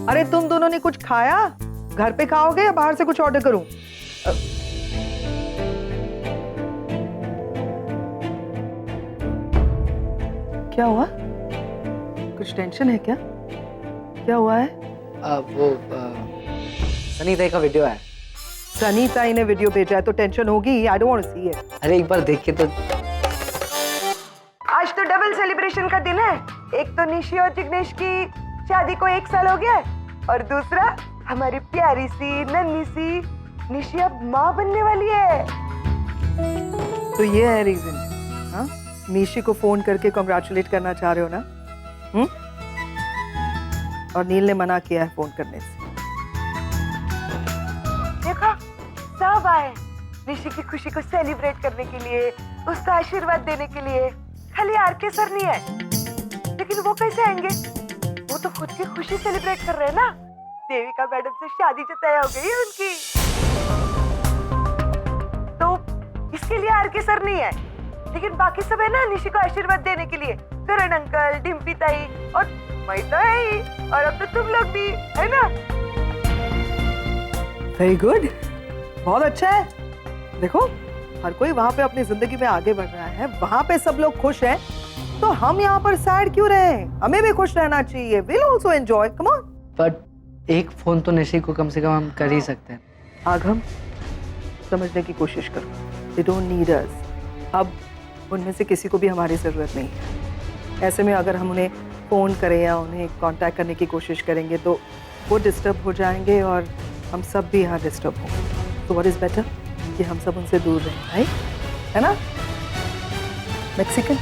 अरे तुम दोनों ने कुछ खाया? घर पे खाओगे या बाहर से कुछ ऑर्डर करूं? क्या हुआ? कुछ टेंशन है क्या? क्या हुआ है? सनी ताई का वीडियो है। सनी ताई ने वीडियो भेजा है तो टेंशन होगी। I don't want to see it. अरे एक बार देख के तो। आज तो डबल सेलिब्रेशन का दिन है। एक तो निशी और जिग्नेश की शादी को 1 साल हो गया है और दूसरा हमारी प्यारी सी नन्ही सी निशी अब माँ बनने वाली है। तो ये है रीजन? हाँ, निशी को फोन करके कांग्रेचुलेट करना चाह रहे हो ना? और नील ने मना किया है फोन करने से। देखा, सब आए निशी की खुशी को सेलिब्रेट करने के लिए, उसका आशीर्वाद देने के लिए। खाली आरके सर नहीं है, लेकिन वो कैसे आएंगे? वो तो खुद की खुशी सेलिब्रेट कर रहे हैं ना। देविका मैडम से शादी जो तय हो गई है उनकी, तो इसके लिए आरके सर नहीं है, लेकिन बाकी सब है ना निशी को आशीर्वाद देने के लिए। करण अंकल, डिम्पी ताई और मैं तो है ही, और अब तो तुम लोग भी है ना। वेरी गुड, बहुत अच्छा है। देखो, हर कोई वहाँ पे अपनी जिंदगी में आगे बढ़ रहा है, वहाँ पे सब लोग खुश हैं, तो हम यहाँ पर सैड क्यों रहे? हमें भी खुश रहना चाहिए। We'll also enjoy. Come on. But एक फोन तो निशी को कम से कम हम कर ही सकते हैं। आगम, समझने की कोशिश करो। They don't need us. अब उनमें से किसी को भी हमारी जरूरत नहीं है। ऐसे में अगर हम उन्हें फोन करें या उन्हें कांटेक्ट करने की कोशिश करेंगे तो वो डिस्टर्ब हो जाएंगे और हम सब भी यहाँ डिस्टर्ब होंगे। तो व्हाट इज बेटर कि हम सब उनसे दूर रहें, राइट? है ना? मैक्सिकन।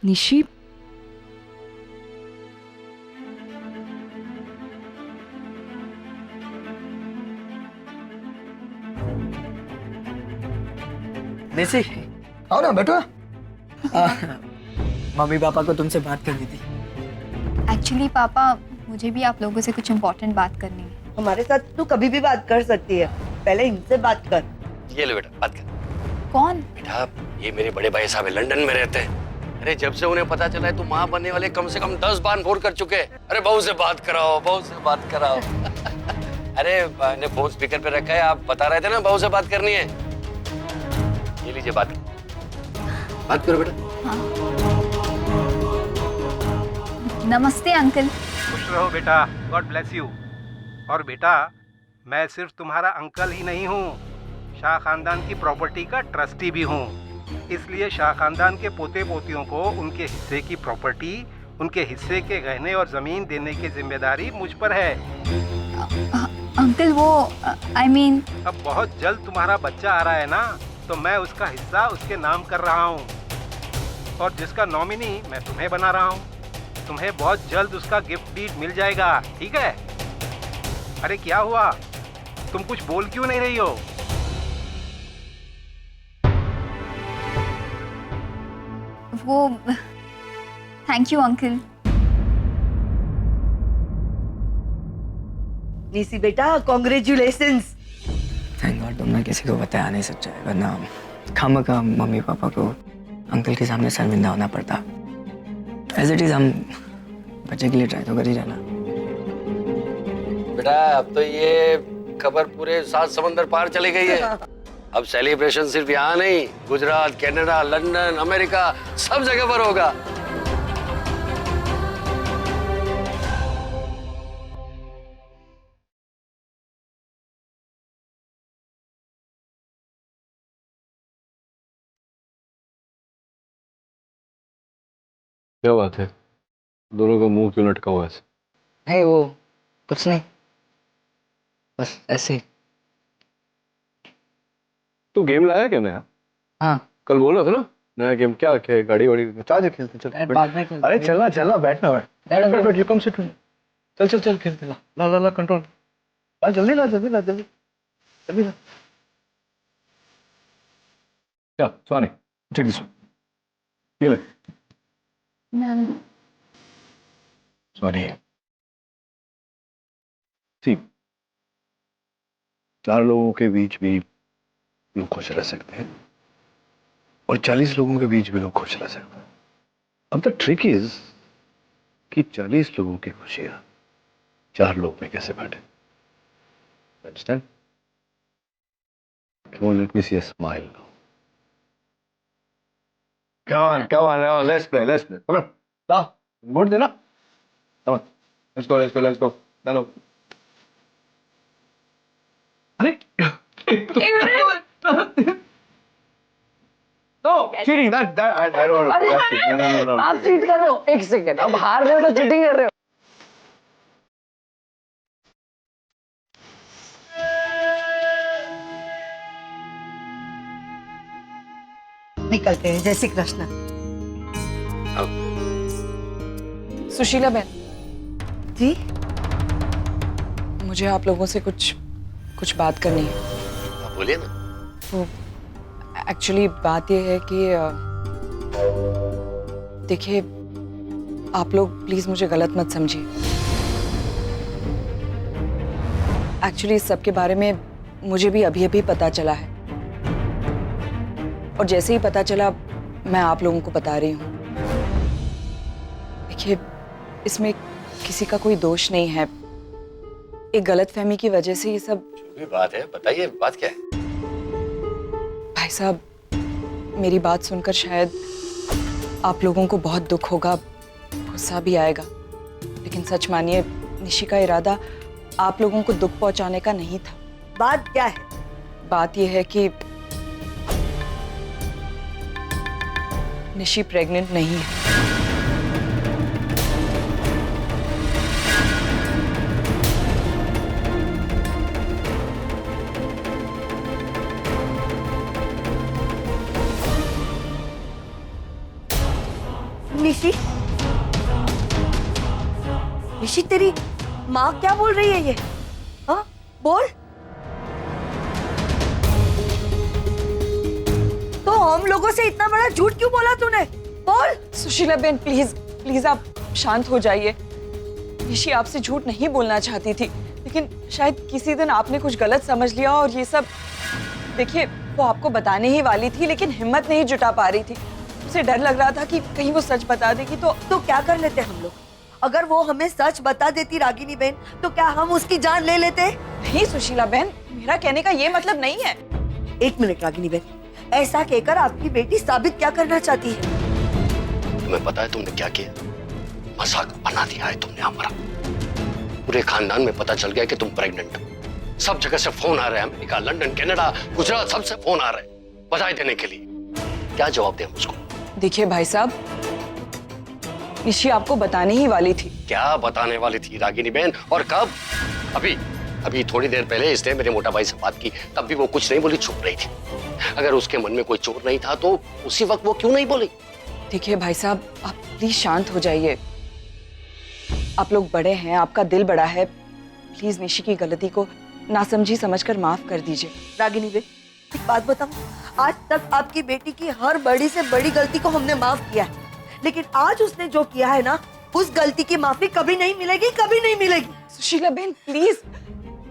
निशी, निशी, आओ ना बैठो। मम्मी पापा को तुमसे बात करनी थी। एक्चुअली पापा, मुझे भी आप लोगों से कुछ इम्पोर्टेंट बात करनी है। हमारे साथ तू कभी भी बात कर सकती है, पहले इनसे बात कर। ये लो बेटा, बात कर। कौन? बेटा, ये मेरे बड़े भाई साहब है, लंदन में रहते हैं। अरे जब से उन्हें पता चला है तू माँ बनने वाले, कम से कम 10 बार फोन कर चुके हैं। अरे बहू से बात कराओ, बहू से बात कराओ। अरे मैंने फोन स्पीकर पे रखा है, आप बता रहे थे ना बहू से बात करनी है। ये लीजिए, बात करो बेटा। हाँ। नमस्ते अंकल। खुश रहो बेटा, गॉड ब्लेस यू। और बेटा, मैं सिर्फ तुम्हारा अंकल ही नहीं हूँ, शाह खानदान की प्रॉपर्टी का ट्रस्टी भी हूँ। इसलिए शाह खानदान के पोते पोतियों को उनके हिस्से की प्रॉपर्टी, उनके हिस्से के गहने और जमीन देने की जिम्मेदारी मुझ पर है। अंकल वो आई मीन अब बहुत जल्द तुम्हारा बच्चा आ रहा है ना, तो मैं उसका हिस्सा उसके नाम कर रहा हूँ, और जिसका नॉमिनी मैं तुम्हें बना रहा हूँ। तुम्हें बहुत जल्द उसका गिफ्ट डीड मिल जाएगा, ठीक है? अरे क्या हुआ, तुम कुछ बोल क्यों नहीं रही हो? वो थैंक यू अंकल। निशी बेटा, कॉन्ग्रेचुलेशंस। थैंक गॉड तुमने किसी को बताया नहीं सच्चा है, वरना खामखा मम्मी पापा को अंकल के सामने शर्मिंदा होना पड़ता। एज इट इज हम बच्चे के लिए ट्राई तो कर ही रहना। बेटा अब तो ये खबर पूरे 7 समंदर पार चली गई है। अब सेलिब्रेशन सिर्फ यहाँ नहीं, गुजरात, कनाडा, लंदन, अमेरिका, सब जगह पर होगा। क्या बात है, दोनों का मुंह क्यों लटका हुआ है? नहीं वो कुछ नहीं, बस ऐसे ही। तू गेम लाया क्या नया? हाँ कल बोल रहा था ना नया गेम। क्या रखे, गाड़ी वाड़ी चार्ज खेलते चल। डैड, बाद में खेलते अरे हैं। चलना चलना, बैठना बैठ डैड, बैठ बैठ, यू कम सिट। चल चल चल खेलते, ला ला ला कंट्रोल, ला जल्दी ला जल्दी ला जल्दी जल्दी ला। क्या स्वानी, टेक दिस, ये ले स्वानी। सी 4 लोगों के बीच भी लोग खुश रह सकते हैं, और 40 लोगों के बीच भी लोग खुश रह सकते हैं। अब द ट्रिक इज कि 40 लोगों की खुशियां 4 लोग में कैसे बांटे। Understand? Come on, let me see a smile now. Come on, let's play. Come on, now, board देना. Come on, let's go. Chalo. अरे No, cheating. That I don't know. No. आप चीट कर रहे हो। एक सेकंड, अब हार रहे हो तो चीटिंग कर रहे हो। निकलते हैं। जय श्री कृष्ण। सुशीला बहन, जी मुझे आप लोगों से कुछ बात करनी है। बोलिए ना। तो एक्चुअली बात यह है कि देखिए, आप लोग प्लीज मुझे गलत मत समझिए। एक्चुअली इस सब के बारे में मुझे भी अभी अभी पता चला है, और जैसे ही पता चला मैं आप लोगों को बता रही हूँ। देखिए, इसमें किसी का कोई दोष नहीं है, एक गलतफहमी की वजह से ये सब। जो भी बात है बताइए, बात क्या है? भाई साहब, मेरी बात सुनकर शायद आप लोगों को बहुत दुख होगा, गुस्सा भी आएगा, लेकिन सच मानिए निशी का इरादा आप लोगों को दुख पहुंचाने का नहीं था। बात क्या है? बात यह है कि निशी प्रेग्नेंट नहीं है। निशी, निशी तेरी माँ क्या बोल रही है ये? हाँ बोल। तो हम लोगों से इतना बड़ा झूठ क्यों बोला तूने? बोल। सुशीला बहन, प्लीज आप शांत हो जाइए। निशी आपसे झूठ नहीं बोलना चाहती थी, लेकिन शायद किसी दिन आपने कुछ गलत समझ लिया और ये सब। देखिए, वो आपको बताने ही वाली थी, लेकिन हिम्मत नहीं जुटा पा रही थी। उसे डर लग रहा था कि कहीं वो सच बता देगी तो क्या कर लेते हम लोग? अगर वो हमें सच बता देती रागिनी बहन, तो क्या हम उसकी जान ले लेते? नहीं सुशीला बहन, मेरा कहने का ये मतलब नहीं है। एक मिनट रागिनी बहन, ऐसा कहकर आपकी बेटी साबित क्या करना चाहती है? तुम्हें पता है तुमने क्या किया? मजाक बना दिया है तुमने हमारा। पूरे खानदान में पता चल गया कि तुम प्रेग्नेंट हो। सब जगह से फोन आ रहे हैं, अमेरिका, लंदन, कनाडा, गुजरात, सबसे फोन आ रहे हैं बधाई देने के लिए। क्या जवाब दें उसको? देखिए भाई साहब, निशी आपको बताने ही वाली थी। क्या बताने वाली थी रागिनी बहन, और कब? अभी अभी थोड़ी देर पहले इसने मेरे मोटा भाई से बात की, तब भी वो कुछ नहीं बोली, चुप रही थी। अगर उसके मन में कोई चोर नहीं था तो उसी वक्त वो क्यों नहीं बोली? देखिए भाई साहब, आप प्लीज शांत हो जाइए। आप लोग बड़े हैं, आपका दिल बड़ा है, प्लीज निशी की गलती को नासमझी समझकर माफ कर दीजिए। रागिनी बहन, एक बात बताऊं, आज तक आपकी बेटी की हर बड़ी से बड़ी गलती को हमने माफ किया है, लेकिन आज उसने जो किया है ना, उस गलती की माफी कभी नहीं मिलेगी, कभी नहीं मिलेगी। सुशीला बहन प्लीज,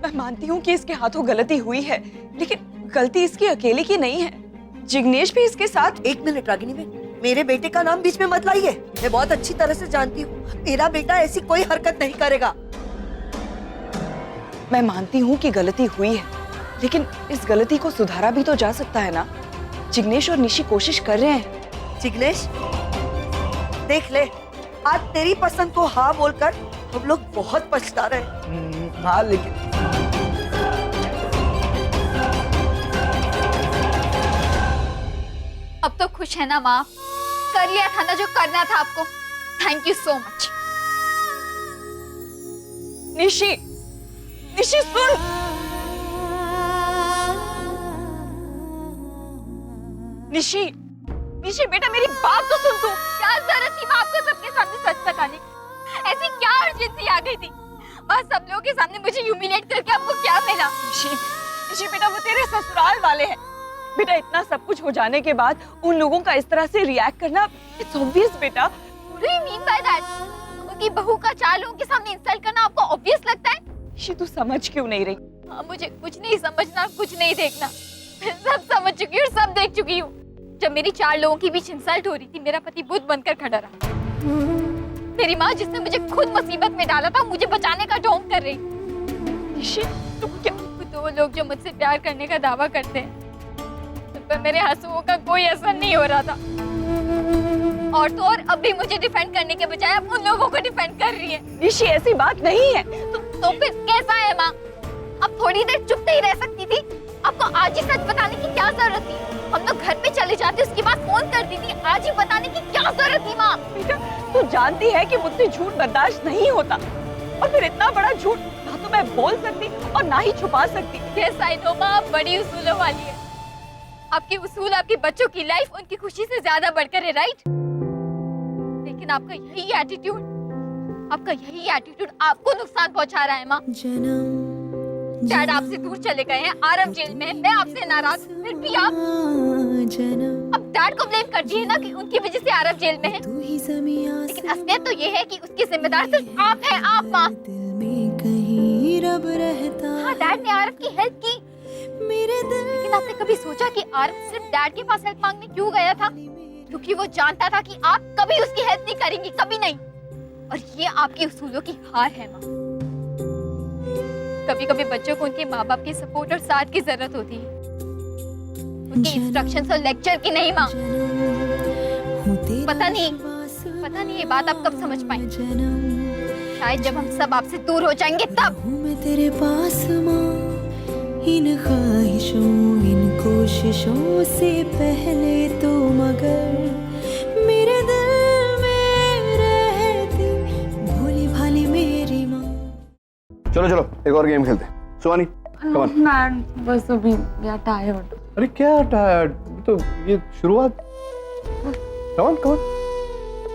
मैं मानती हूँ कि इसके हाथों गलती हुई है, लेकिन गलती इसकी अकेले की नहीं है। जिग्नेश भी इसके साथ। एक मिनट रागिनी बहन, मेरे बेटे का नाम बीच में मत लाइए। मैं बहुत अच्छी तरह से जानती हूँ मेरा बेटा ऐसी कोई हरकत नहीं करेगा। मैं मानती हूँ कि गलती हुई है, लेकिन इस गलती को सुधारा भी तो जा सकता है ना। जिग्नेश और निशी कोशिश कर रहे हैं। जिग्नेश, देख ले, आज तेरी पसंद को हाँ बोलकर हम लोग बहुत पछता रहे हैं। हाँ लेकिन अब तो खुश है ना माँ? कर लिया था ना जो करना था आपको। Thank you so much. Nishi, Nishi सुन। निशी, निशी बेटा मेरी बात तो सुन तू। क्या जरूरत थी माँ आपको सबके सामने सच बताने की? ऐसी क्या अर्जेंसी आ गई थी? बस सब लोगों के सामने मुझे ह्यूमिलेट करके आपको क्या मिला? निशी, निशी बेटा वो तेरे ससुराल वाले हैं। बेटा इतना सब कुछ हो जाने के बाद उन लोगों का इस तरह से रिएक्ट करना इट्स ऑब्वियस बेटा। What do you mean by that? उनकी बहू का 4 लोगों के सामने इंसल्ट करना आपको ऑब्वियस लगता है? निशी तू समझ क्यों नहीं रही? हाँ, मुझे कुछ नहीं समझना, कुछ नहीं देखना। मैं सब समझ चुकी हूँ, सब देख चुकी हूँ। जब मेरी 4 लोगों के बीच इंसल्ट हो रही थी, मेरा पति बुद्ध बनकर खड़ा रहा। मेरी माँ जिसने मुझे खुद मुसीबत में डाला था, मुझे बचाने का ढोंग कर रही। निशी तू क्या? वो लोग जो मुझसे प्यार करने का दावा करते हैं, उन पर मेरे आंसुओं का कोई असर नहीं हो रहा था। और तो और अब भी मुझे डिफेंड करने के बजाय अब उन लोगों को डिफेंड कर रही है। निशी ऐसी बात नहीं है। तो फिर कैसा है माँ? अब थोड़ी देर चुप ही रह सकती थी। आपको आज ही सच बताने की क्या जरूरत थी? हम लोग घर पे चले जाते, उसके बाद फोन कर दी थी। आज ही बताने की क्या जरूरत थी माँ? बेटा तू जानती है कि मुझसे झूठ बर्दाश्त नहीं होता, और फिर इतना बड़ा झूठ ना तो मैं बोल सकती और ना ही छुपा सकती। यस आई नो माँ, आप बड़ी उसूलों वाली है। आपके उसूल आपके बच्चों की लाइफ, उनकी खुशी से ज्यादा बढ़कर है, राइट? लेकिन आपका यही एटीट्यूड आपको नुकसान पहुंचा रहा है माँ। डैड आपसे दूर चले गए हैं, आरव जेल में है, मैं आपसे नाराज, फिर भी आप अब डैड को ब्लेम करती है ना कि उनकी वजह से आरव जेल में है। लेकिन असलियत तो ये है कि उसकी जिम्मेदार सिर्फ आप हैं, आप माँ। हाँ, डैड ने आरव की हेल्प की, लेकिन आपने कभी सोचा कि आरव सिर्फ डैड के पास हेल्प मांगने क्यों गया था? क्योंकि वो जानता था कि आप कभी उसकी हेल्प नहीं करेंगी, कभी नहीं। और ये आपकी उसूलों की हार है माँ। कभी कभी बच्चों को उनके माँ बाप के सपोर्ट और साथ की जरूरत होती है, उनके इंस्ट्रक्शंस और लेक्चर की नहीं माँ। पता नहीं ये बात आप कब समझ पाएंगे। शायद जब हम सब आपसे दूर हो जाएंगे तब। मैं तेरे पास माँ, इन ख्वाहिशों इन कोशिशों से पहले तो मगर मेरे दिल में रहती भोली भाली मेरी माँ। चलो चलो एक और गेम खेलते हैं। सुहानी कम ऑन। बस अभी यार टायर्ड। अरे क्या टायर्ड, तो ये शुरुआत। Come on.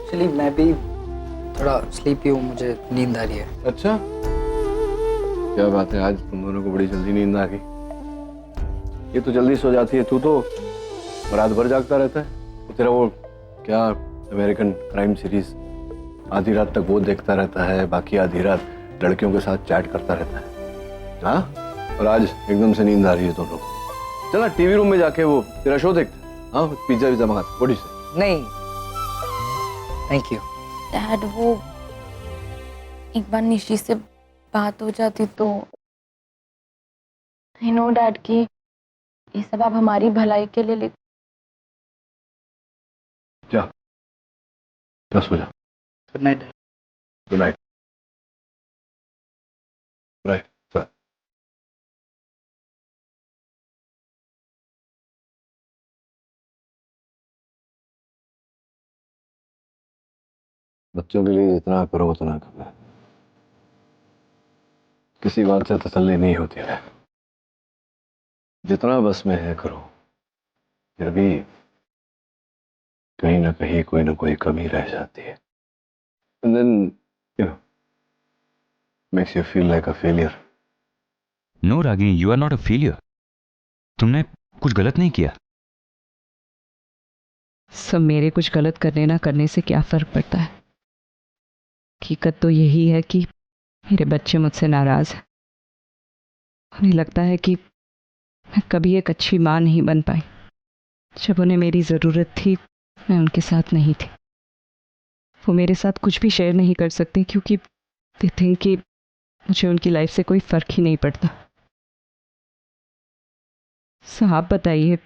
एक्चुअली मैं भी थोड़ा स्लीपी हूँ, मुझे नींद आ रही है। अच्छा क्या बात है, आज तुम दोनों को बड़ी जल्दी नींद आ गई। ये तो जल्दी सो जाती है, तू तो रात भर जागता रहता है। तो तेरा वो क्या अमेरिकन क्राइम सीरीज आधी रात तक वो देखता रहता है, बाकी आधी रात लड़कियों के साथ चैट करता रहता है। हाँ, और आज एकदम से नींद आ रही है दोनों को। चल ना टीवी रूम में जाके वो तेरा शो देखते हैं। हाँ, पिज्जा विज्जा मंगा। What is it? नहीं थैंक यू। डैड वो एक बार निशी से बात हो जाती तो। आई नो डैड की ये सब आप हमारी भलाई के लिए जा सो जा। Good night. Good night. Right sir. बच्चों के लिए जितना करो उतना कम है। किसी बात से तसल्ली नहीं होती है। जितना बस में है करो, फिर भी कहीं ना कोई कमी रह जाती है। And then, you know, makes you feel like a failure. No Ragini, you are not a failure. तुमने कुछ गलत नहीं किया। सब मेरे कुछ गलत करने ना करने से क्या फर्क पड़ता है। हकीकत तो यही है कि मेरे बच्चे मुझसे नाराज हैं। उन्हें लगता है कि मैं कभी एक अच्छी माँ नहीं बन पाई। जब उन्हें मेरी ज़रूरत थी मैं उनके साथ नहीं थी। वो मेरे साथ कुछ भी शेयर नहीं कर सकते क्योंकि दे थिंक कि मुझे उनकी लाइफ से कोई फ़र्क ही नहीं पड़ता। सो आप बताइए,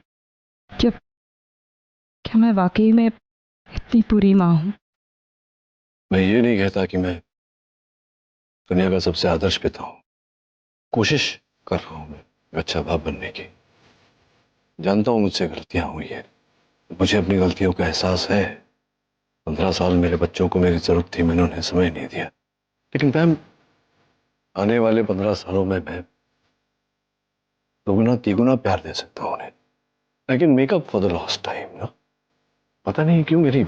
क्या मैं वाकई में इतनी बुरी माँ हूँ? मैं ये नहीं कहता कि मैं दुनिया का सबसे आदर्श पिता हूं। कोशिश कर रहा हूं मैं अच्छा बाप बनने की। जानता हूं मुझसे गलतियां हुई है, मुझे अपनी गलतियों का एहसास है। 15 साल मेरे बच्चों को मेरी जरूरत थी, मैंने उन्हें समय नहीं दिया। लेकिन मैम, आने वाले 15 सालों में मैं दोगुना तिगुना प्यार दे सकता हूं उन्हें। लेकिन makeup for the lost time ना। पता नहीं क्यों मेरी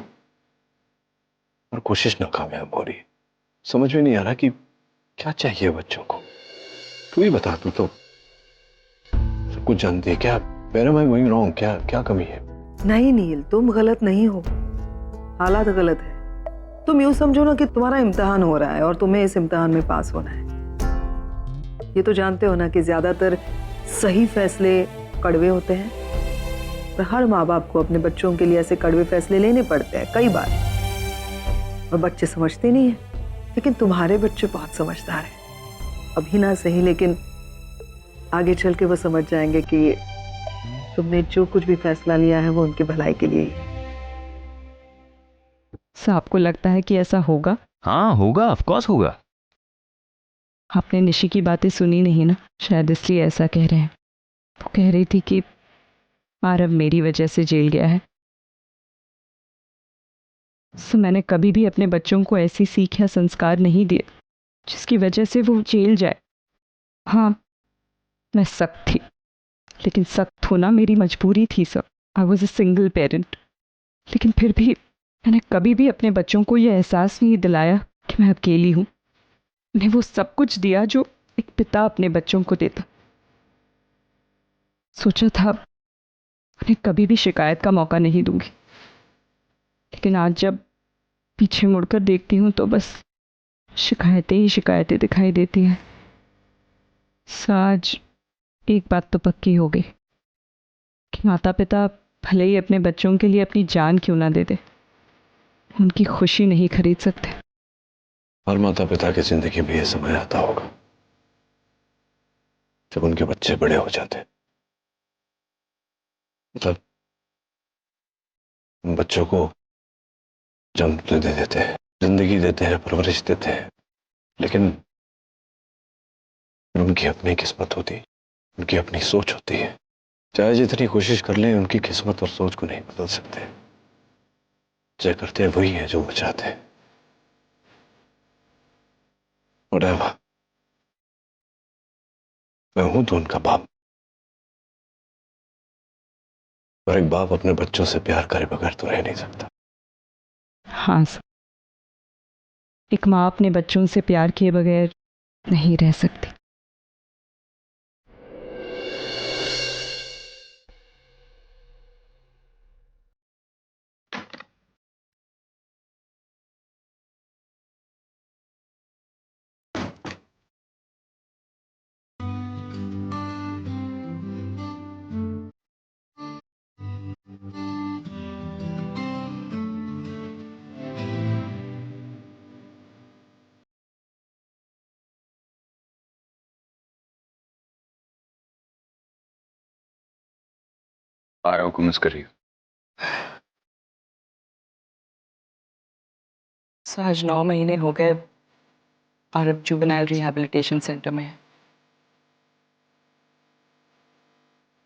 और कोशिश नाकामयाब हो रही है। समझ में नहीं आ रहा कि क्या चाहिए बच्चों को। तू ही बता, तू तो सब कुछ जानती है। क्या where am I going wrong? क्या क्या कमी है? नहीं नील, तुम गलत नहीं हो, हालात गलत है। तुम यूं समझो ना कि तुम्हारा इम्तिहान हो रहा है और तुम्हें इस इम्तिहान में पास होना है। ये तो जानते हो ना कि ज्यादातर सही फैसले कड़वे होते हैं और हर माँ बाप को अपने बच्चों के लिए ऐसे कड़वे फैसले लेने पड़ते हैं कई बार, और बच्चे समझते नहीं है। लेकिन तुम्हारे बच्चे बहुत समझदार हैं। अभी ना सही, लेकिन आगे चल के वो समझ जाएंगे कि तुमने जो कुछ भी फैसला लिया है वो उनकी भलाई के लिए ही है। सो आपको लगता है कि ऐसा होगा? हाँ होगा, ऑफ कोर्स होगा। आपने निशी की बातें सुनी नहीं ना, शायद इसलिए ऐसा कह रहे हैं। वो कह रही थी कि आरव मेरी वजह से जेल गया है। सो मैंने कभी भी अपने बच्चों को ऐसी सीख या संस्कार नहीं दिए जिसकी वजह से वो जेल जाए। हाँ, मैं सख्त थी, लेकिन सख्त होना मेरी मजबूरी थी sir. I was a single parent. लेकिन फिर भी मैंने कभी भी अपने बच्चों को यह एहसास नहीं दिलाया कि मैं अकेली हूँ। उन्हें वो सब कुछ दिया जो एक पिता अपने बच्चों को देता। सोचा था उन्हें कभी भी शिकायत का मौका नहीं दूंगी, लेकिन आज जब पीछे मुड़कर देखती हूँ तो बस शिकायतें ही शिकायतें दिखाई देती हैं। आज एक बात तो पक्की हो गई कि माता पिता भले ही अपने बच्चों के लिए अपनी जान क्यों ना दे दे, उनकी खुशी नहीं खरीद सकते। हर माता पिता की जिंदगी में यह समय आता होगा जब उनके बच्चे बड़े हो जाते हैं। मतलब बच्चों को जन्म तो दे देते हैं, जिंदगी देते हैं, परवरिश देते हैं, लेकिन उनकी अपनी किस्मत होती है, उनकी अपनी सोच होती है। चाहे जितनी कोशिश कर लें, उनकी किस्मत और सोच को नहीं बदल सकते। जो करते हैं वही है जो वो चाहते हैं। Whatever. मैं हूं तो उनका बाप, और एक बाप अपने बच्चों से प्यार करे बगैर तो रह नहीं सकता। हाँ सर, एक माँ अपने बच्चों से प्यार किए बगैर नहीं रह सकती। आरव को मिस करिए। आज 9 महीने हो गए आरब जुवेनाइल रिहैबिलिटेशन सेंटर में है।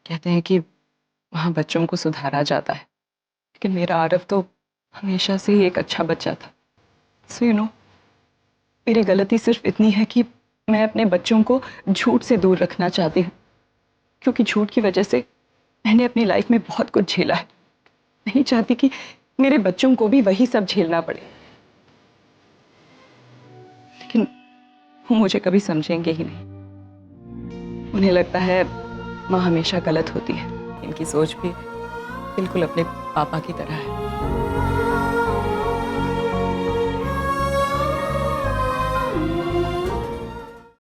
कहते हैं कि वहाँ बच्चों को सुधारा जाता है, लेकिन मेरा आरव तो हमेशा से ही एक अच्छा बच्चा था। सो यू नो, मेरी गलती सिर्फ इतनी है कि मैं अपने बच्चों को झूठ से दूर रखना चाहती हूँ, क्योंकि झूठ की वजह से मैंने अपनी लाइफ में बहुत कुछ झेला है। नहीं चाहती कि मेरे बच्चों को भी वही सब झेलना पड़े, लेकिन वो मुझे कभी समझेंगे ही नहीं। उन्हें लगता है माँ हमेशा गलत होती है। इनकी सोच भी बिल्कुल अपने पापा की तरह है।